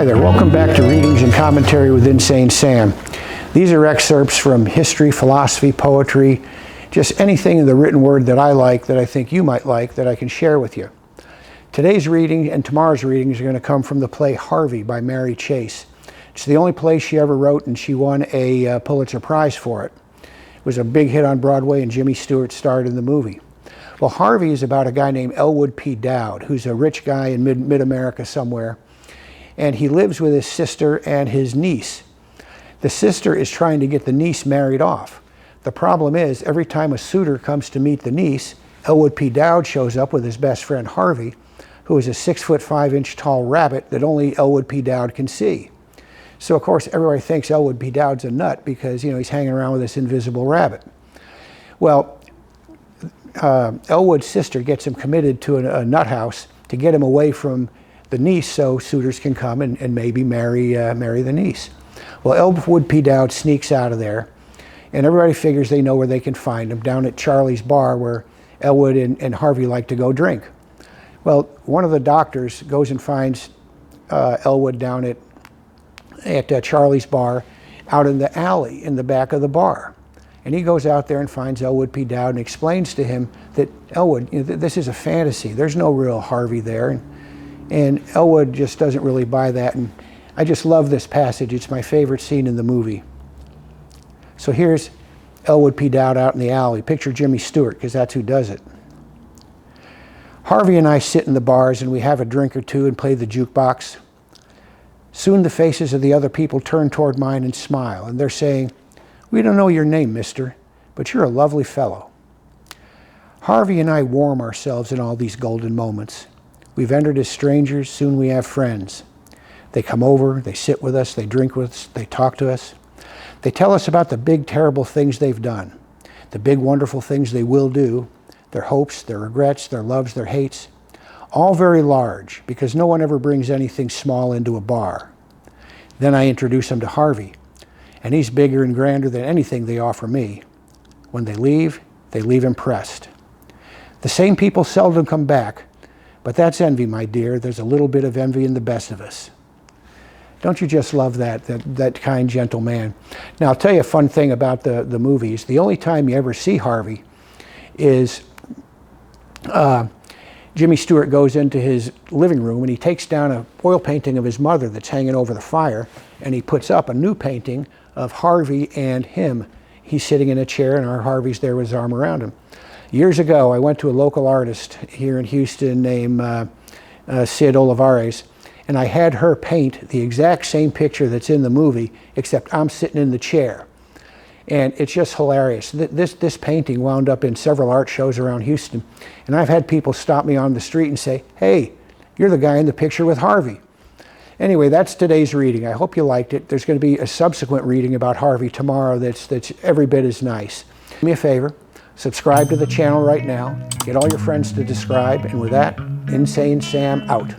Hi there, welcome back to Readings and Commentary with Insane Sam. These are excerpts from history, philosophy, poetry, just anything in the written word that I like, that I think you might like, that I can share with you. Today's reading and tomorrow's readings are going to come from the play Harvey by Mary Chase. It's the only play she ever wrote, and she won a Pulitzer Prize for it. It was a big hit on Broadway, and Jimmy Stewart starred in the movie. Well, Harvey is about a guy named Elwood P. Dowd, who's a rich guy in mid-America somewhere. And he lives with his sister and his niece. The sister is trying to get the niece married off. The problem is, every time a suitor comes to meet the niece, Elwood P. Dowd shows up with his best friend Harvey, who is a 6'5" tall rabbit that only Elwood P. Dowd can see. So of course everybody thinks Elwood P. Dowd's a nut because he's hanging around with this invisible rabbit. Well, Elwood's sister gets him committed to a nut house to get him away from the niece, so suitors can come and maybe marry the niece. Well, Elwood P. Dowd sneaks out of there, and everybody figures they know where they can find him, down at Charley's bar where Elwood and Harvey like to go drink. Well, one of the doctors goes and finds Elwood down at Charley's bar out in the alley in the back of the bar. And he goes out there and finds Elwood P. Dowd and explains to him that, Elwood, this is a fantasy. There's no real Harvey there. And Elwood just doesn't really buy that. And I just love this passage. It's my favorite scene in the movie. So here's Elwood P. Dowd out in the alley. Picture Jimmy Stewart, because that's who does it. Harvey and I sit in the bars and we have a drink or two and play the jukebox. Soon the faces of the other people turn toward mine and smile, and they're saying, "We don't know your name, mister, but you're a lovely fellow." Harvey and I warm ourselves in all these golden moments. We've entered as strangers, soon we have friends. They come over, they sit with us, they drink with us, they talk to us. They tell us about the big, terrible things they've done, the big, wonderful things they will do, their hopes, their regrets, their loves, their hates, all very large, because no one ever brings anything small into a bar. Then I introduce them to Harvey, and he's bigger and grander than anything they offer me. When they leave impressed. The same people seldom come back, but that's envy, my dear. There's a little bit of envy in the best of us. Don't you just love that kind, gentle man? Now, I'll tell you a fun thing about the movies. The only time you ever see Harvey is Jimmy Stewart goes into his living room and he takes down an oil painting of his mother that's hanging over the fire, and he puts up a new painting of Harvey and him. He's sitting in a chair and our Harvey's there with his arm around him. Years ago, I went to a local artist here in Houston named Sid Olivares, and I had her paint the exact same picture that's in the movie, except I'm sitting in the chair. And it's just hilarious. This painting wound up in several art shows around Houston, and I've had people stop me on the street and say, "Hey, you're the guy in the picture with Harvey." Anyway, that's today's reading. I hope you liked it. There's going to be a subsequent reading about Harvey tomorrow that's every bit as nice. Do me a favor. Subscribe to the channel right now. Get all your friends to subscribe. And with that, Insane Sam out.